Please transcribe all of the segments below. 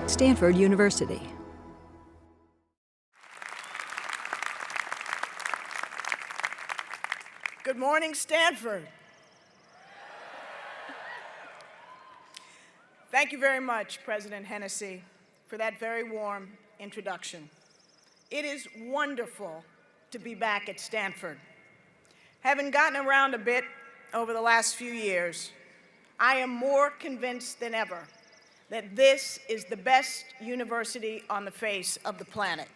Stanford University. Good morning, Stanford. Thank you very much, President Hennessy, for that very warm introduction. It is wonderful to be back at Stanford. Having gotten around a bit over the last few years, I am more convinced than ever that this is the best university on the face of the planet.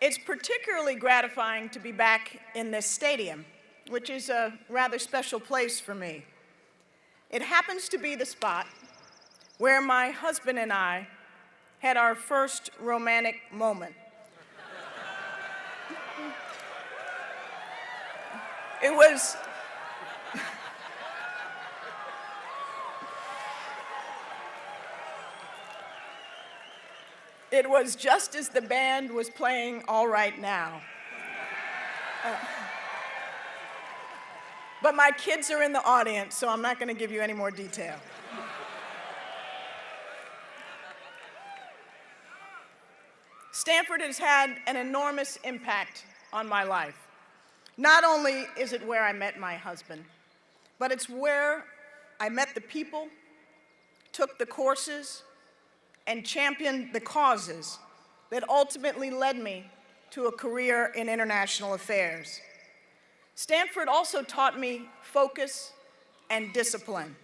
It's particularly gratifying to be back in this stadium, which is a rather special place for me. It happens to be the spot where my husband and I had our first romantic moment. It was just as the band was playing All Right Now. But my kids are in the audience, so I'm not going to give you any more detail. Stanford has had an enormous impact on my life. Not only is it where I met my husband, but it's where I met the people, took the courses, and championed the causes that ultimately led me to a career in international affairs. Stanford also taught me focus and discipline.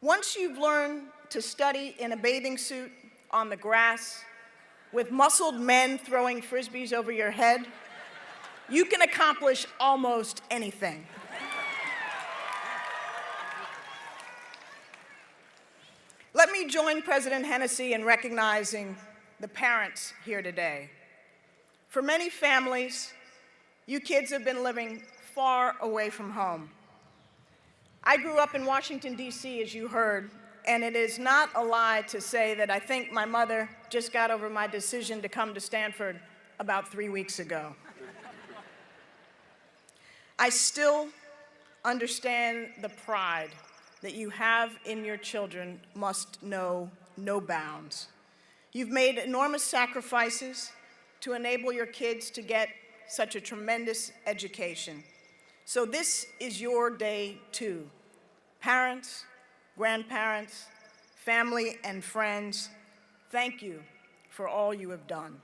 Once you've learned to study in a bathing suit on the grass with muscled men throwing frisbees over your head, you can accomplish almost anything. Let me join President Hennessy in recognizing the parents here today. For many families, you kids have been living far away from home. I grew up in Washington, D.C., as you heard, and it is not a lie to say that I think my mother just got over my decision to come to Stanford about 3 weeks ago. I still understand the pride that you have in your children must know no bounds. You've made enormous sacrifices to enable your kids to get such a tremendous education. So this is your day too. Parents, grandparents, family, and friends, thank you for all you have done.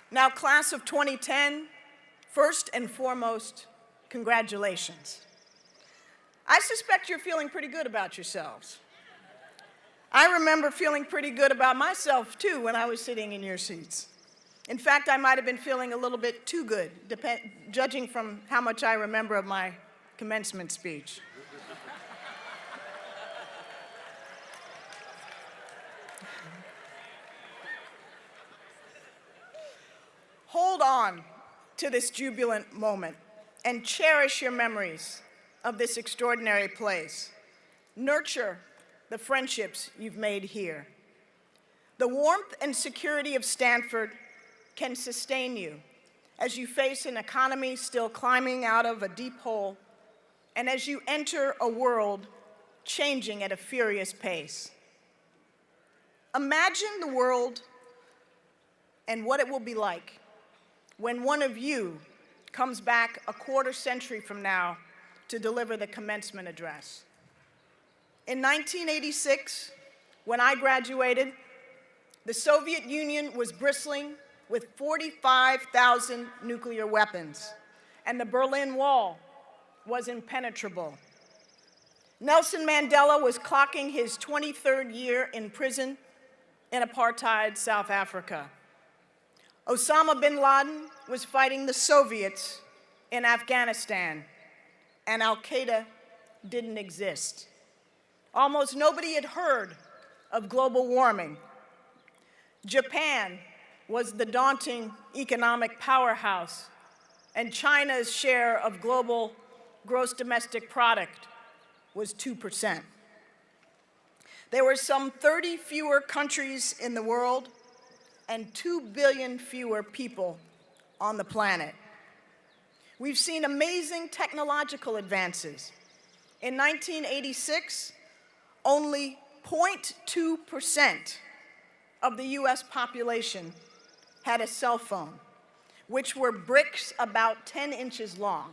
Now, class of 2010, first and foremost, congratulations. I suspect you're feeling pretty good about yourselves. I remember feeling pretty good about myself, too, when I was sitting in your seats. In fact, I might have been feeling a little bit too good, judging from how much I remember of my commencement speech. Hold on to this jubilant moment and cherish your memories of this extraordinary place. Nurture the friendships you've made here. The warmth and security of Stanford can sustain you as you face an economy still climbing out of a deep hole and as you enter a world changing at a furious pace. Imagine the world and what it will be like when one of you comes back a quarter century from now to deliver the commencement address. In 1986, when I graduated, the Soviet Union was bristling with 45,000 nuclear weapons, and the Berlin Wall was impenetrable. Nelson Mandela was clocking his 23rd year in prison in apartheid South Africa. Osama bin Laden was fighting the Soviets in Afghanistan, and Al-Qaeda didn't exist. Almost nobody had heard of global warming. Japan was the daunting economic powerhouse, and China's share of global gross domestic product was 2%. There were some 30 fewer countries in the world and 2 billion fewer people on the planet. We've seen amazing technological advances. In 1986, only 0.2% of the US population had a cell phone, which were bricks about 10 inches long.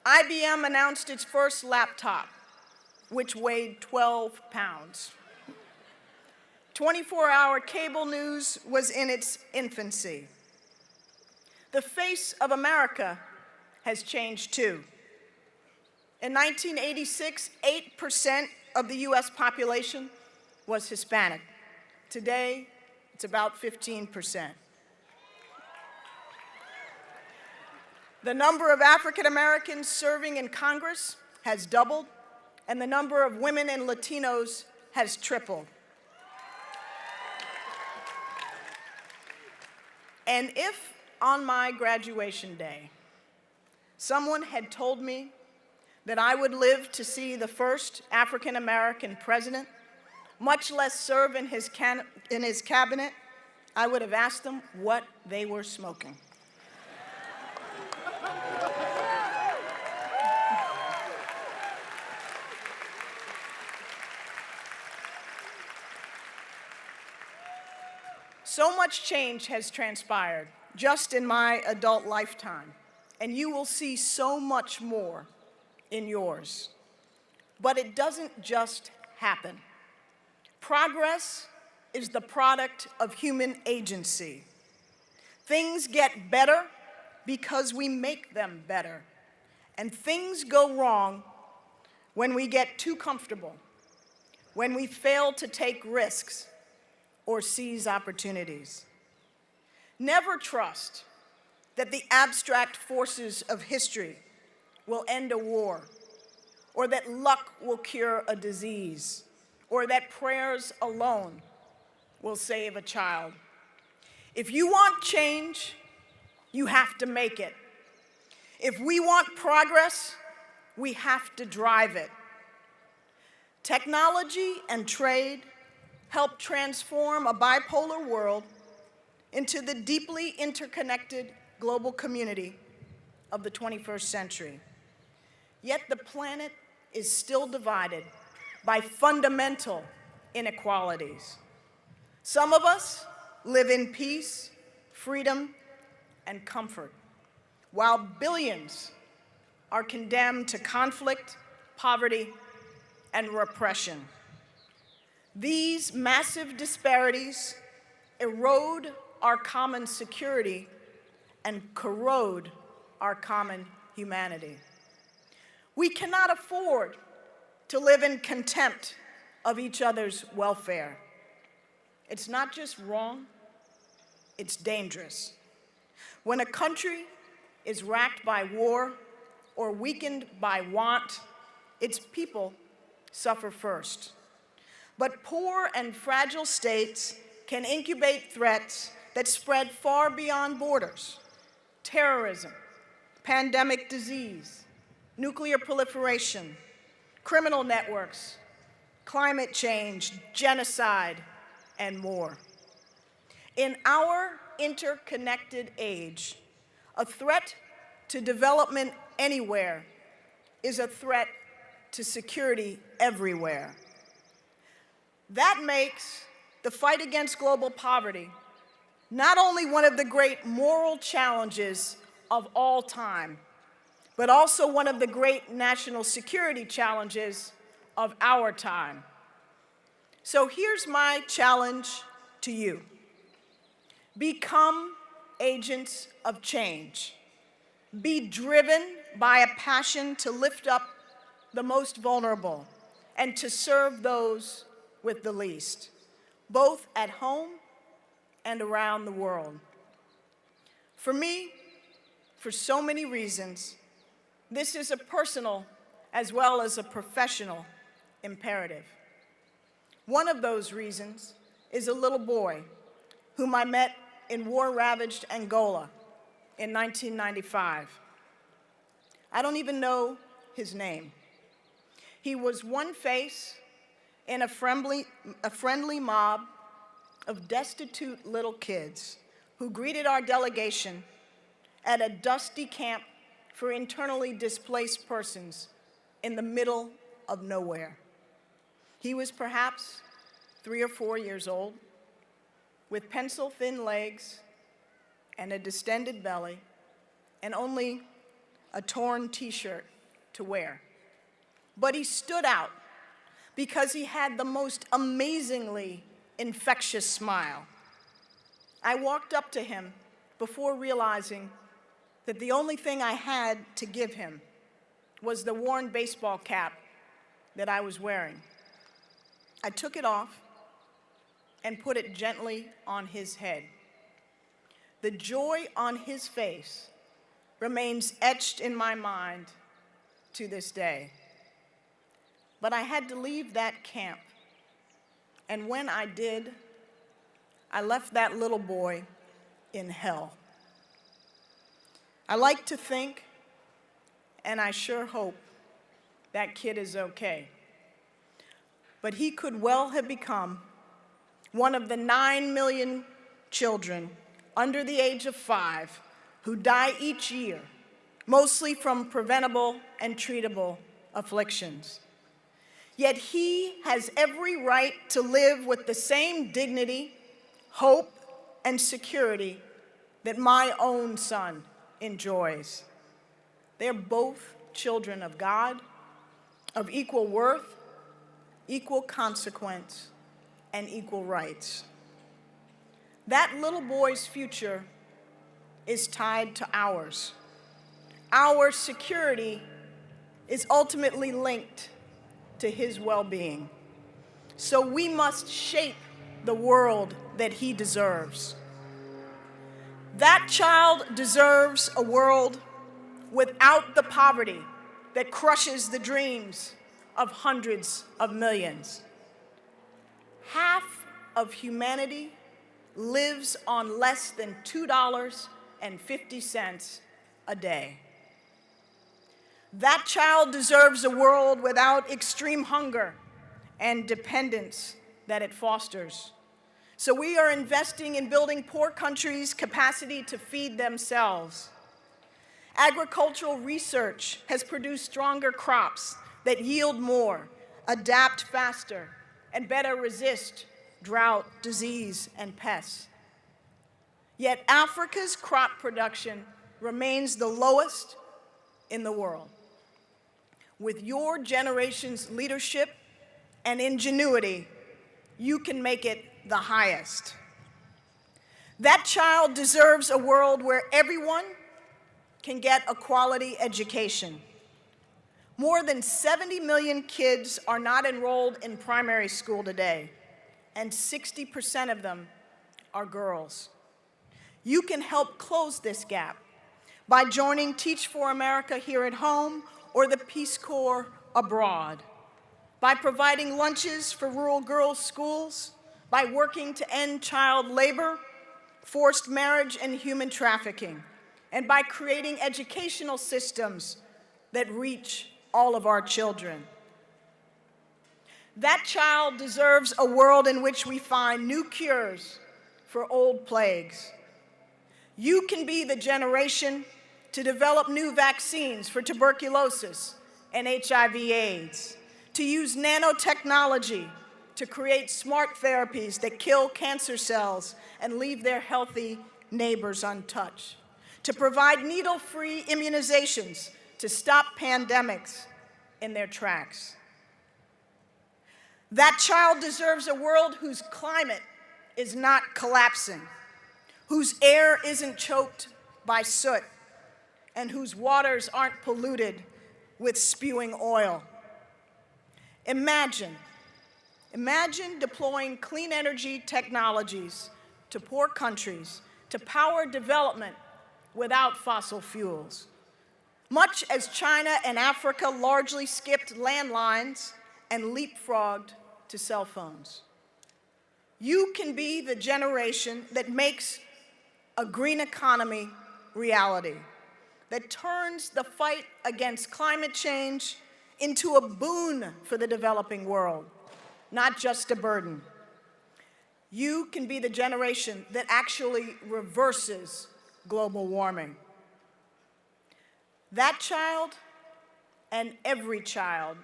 IBM announced its first laptop, which weighed 12 pounds. 24-hour cable news was in its infancy. The face of America has changed too. In 1986, 8% of the US population was Hispanic. Today, it's about 15%. The number of African Americans serving in Congress has doubled, and the number of women and Latinos has tripled. And if on my graduation day, someone had told me that I would live to see the first African American president, much less serve in his cabinet, I would have asked them what they were smoking. So much change has transpired just in my adult lifetime, and you will see so much more in yours. But it doesn't just happen. Progress is the product of human agency. Things get better because we make them better, and things go wrong when we get too comfortable, when we fail to take risks or seize opportunities. Never trust that the abstract forces of history will end a war, or that luck will cure a disease, or that prayers alone will save a child. If you want change, you have to make it. If we want progress, we have to drive it. Technology and trade help transform a bipolar world into the deeply interconnected global community of the 21st century. Yet the planet is still divided by fundamental inequalities. Some of us live in peace, freedom, and comfort, while billions are condemned to conflict, poverty, and repression. These massive disparities erode our common security and corrode our common humanity. We cannot afford to live in contempt of each other's welfare. It's not just wrong, it's dangerous. When a country is racked by war or weakened by want, its people suffer first. But poor and fragile states can incubate threats that spread far beyond borders: terrorism, pandemic disease, nuclear proliferation, criminal networks, climate change, genocide, and more. In our interconnected age, a threat to development anywhere is a threat to security everywhere. That makes the fight against global poverty not only one of the great moral challenges of all time, but also one of the great national security challenges of our time. So here's my challenge to you. Become agents of change. Be driven by a passion to lift up the most vulnerable and to serve those with the least, both at home and around the world. For me, for so many reasons, this is a personal as well as a professional imperative. One of those reasons is a little boy whom I met in war-ravaged Angola in 1995. I don't even know his name. He was one face in a friendly mob of destitute little kids who greeted our delegation at a dusty camp for internally displaced persons in the middle of nowhere. He was perhaps 3 or 4 years old, with pencil-thin legs and a distended belly, and only a torn t-shirt to wear. But he stood out because he had the most amazingly infectious smile. I walked up to him before realizing that the only thing I had to give him was the worn baseball cap that I was wearing. I took it off and put it gently on his head. The joy on his face remains etched in my mind to this day. But I had to leave that camp, and when I did, I left that little boy in hell. I like to think, and I sure hope, that kid is okay. But he could well have become one of the 9 million children under the age of 5 who die each year, mostly from preventable and treatable afflictions. Yet he has every right to live with the same dignity, hope, and security that my own son enjoys. They're both children of God, of equal worth, equal consequence, and equal rights. That little boy's future is tied to ours. Our security is ultimately linked to his well-being. So we must shape the world that he deserves. That child deserves a world without the poverty that crushes the dreams of hundreds of millions. Half of humanity lives on less than $2.50 a day. That child deserves a world without extreme hunger and dependence that it fosters. So we are investing in building poor countries' capacity to feed themselves. Agricultural research has produced stronger crops that yield more, adapt faster, and better resist drought, disease, and pests. Yet Africa's crop production remains the lowest in the world. With your generation's leadership and ingenuity, you can make it the highest. That child deserves a world where everyone can get a quality education. More than 70 million kids are not enrolled in primary school today, and 60% of them are girls. You can help close this gap by joining Teach for America here at home or the Peace Corps abroad, by providing lunches for rural girls' schools, by working to end child labor, forced marriage, and human trafficking, and by creating educational systems that reach all of our children. That child deserves a world in which we find new cures for old plagues. You can be the generation to develop new vaccines for tuberculosis and HIV/AIDS, to use nanotechnology to create smart therapies that kill cancer cells and leave their healthy neighbors untouched, to provide needle-free immunizations to stop pandemics in their tracks. That child deserves a world whose climate is not collapsing, whose air isn't choked by soot, and whose waters aren't polluted with spewing oil. Imagine deploying clean energy technologies to poor countries to power development without fossil fuels. Much as China and Africa largely skipped landlines and leapfrogged to cell phones. You can be the generation that makes a green economy reality, that turns the fight against climate change into a boon for the developing world, not just a burden. You can be the generation that actually reverses global warming. That child and every child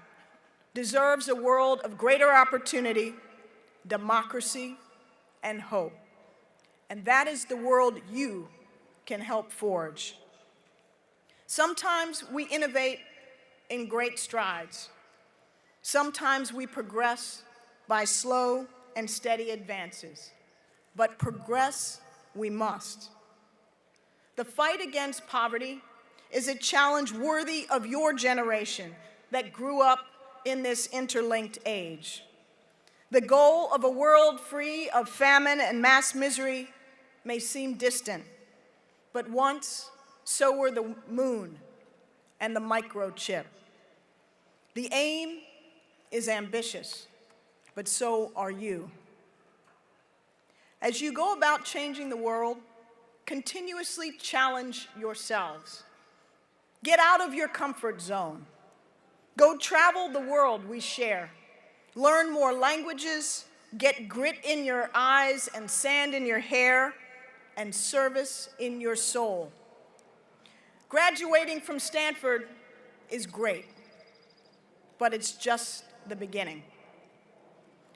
deserves a world of greater opportunity, democracy, and hope. And that is the world you can help forge. Sometimes we innovate in great strides. Sometimes we progress by slow and steady advances. But progress we must. The fight against poverty is a challenge worthy of your generation that grew up in this interlinked age. The goal of a world free of famine and mass misery may seem distant, but once so were the moon and the microchip. The aim is ambitious, but so are you. As you go about changing the world, continuously challenge yourselves. Get out of your comfort zone. Go travel the world we share. Learn more languages, get grit in your eyes and sand in your hair, and service in your soul. Graduating from Stanford is great, but it's just the beginning.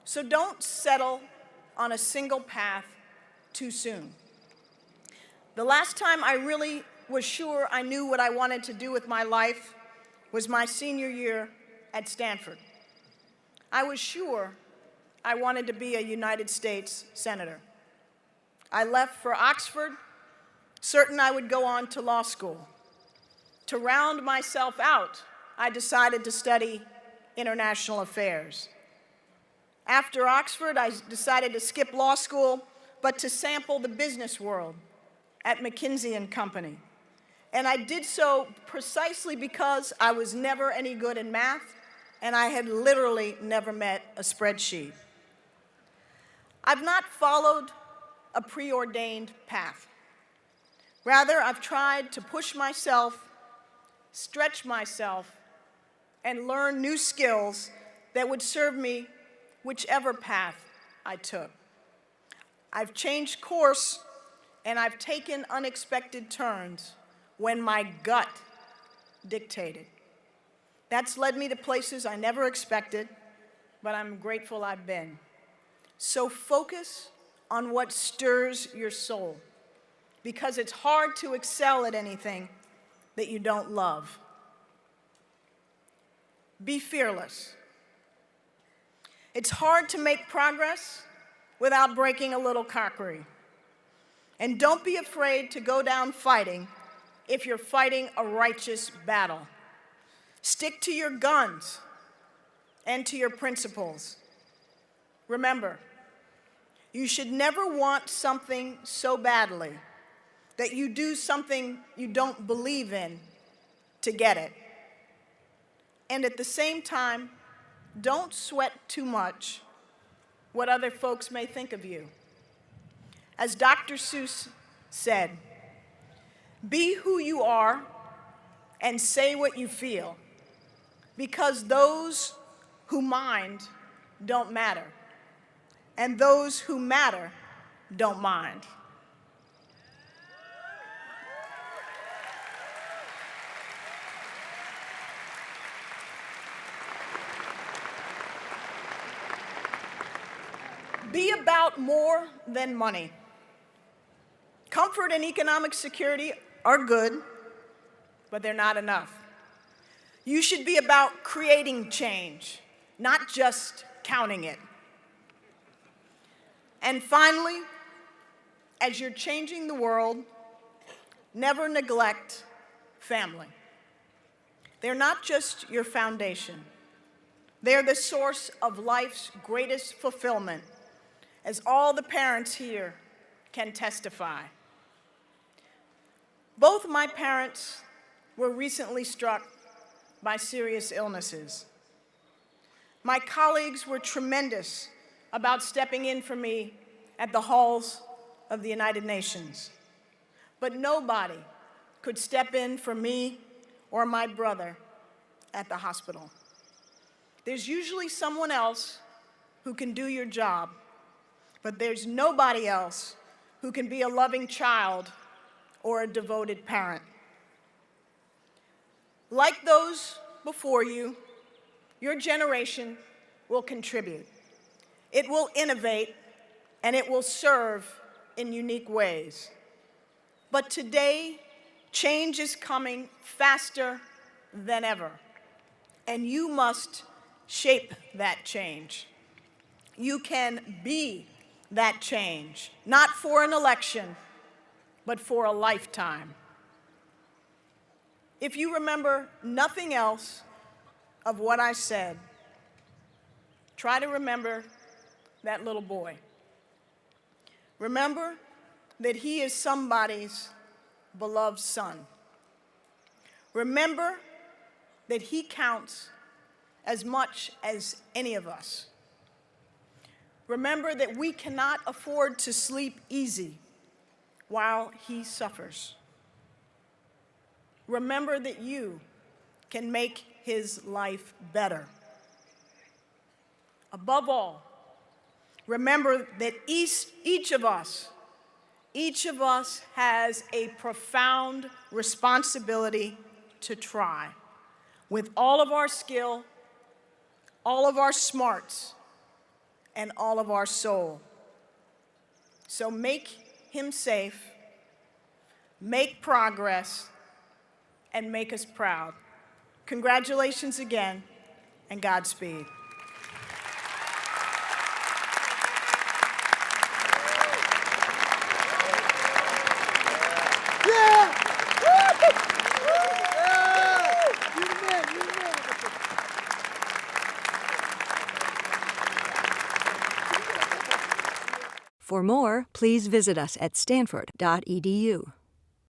So don't settle on a single path too soon. The last time I really was sure I knew what I wanted to do with my life was my senior year at Stanford. I was sure I wanted to be a United States Senator. I left for Oxford, certain I would go on to law school. To round myself out, I decided to study international affairs. After Oxford, I decided to skip law school, but to sample the business world at McKinsey & Company. And I did so precisely because I was never any good in math, and I had literally never met a spreadsheet. I've not followed a preordained path. Rather, I've tried to push myself, stretch myself, and learn new skills that would serve me whichever path I took. I've changed course, and I've taken unexpected turns when my gut dictated. That's led me to places I never expected, but I'm grateful I've been. So focus on what stirs your soul, because it's hard to excel at anything that you don't love. Be fearless. It's hard to make progress without breaking a little cockery. And don't be afraid to go down fighting if you're fighting a righteous battle. Stick to your guns and to your principles. Remember, you should never want something so badly that you do something you don't believe in to get it. And at the same time, don't sweat too much what other folks may think of you. As Dr. Seuss said, be who you are and say what you feel, because those who mind don't matter, and those who matter don't mind. Be about more than money. Comfort and economic security are good, but they're not enough. You should be about creating change, not just counting it. And finally, as you're changing the world, never neglect family. They're not just your foundation. They're the source of life's greatest fulfillment, as all the parents here can testify. Both my parents were recently struck by serious illnesses. My colleagues were tremendous about stepping in for me at the halls of the United Nations. But nobody could step in for me or my brother at the hospital. There's usually someone else who can do your job, but there's nobody else who can be a loving child or a devoted parent. Like those before you, your generation will contribute. It will innovate, and it will serve in unique ways. But today, change is coming faster than ever, and you must shape that change. You can be that change, not for an election, but for a lifetime. If you remember nothing else of what I said, try to remember that little boy. Remember that he is somebody's beloved son. Remember that he counts as much as any of us. Remember that we cannot afford to sleep easy while he suffers. Remember that you can make his life better. Above all, remember that each of us has a profound responsibility to try with all of our skill, all of our smarts, and all of our soul. So make him safe, make progress, and make us proud. Congratulations again, and Godspeed. For more, please visit us at stanford.edu.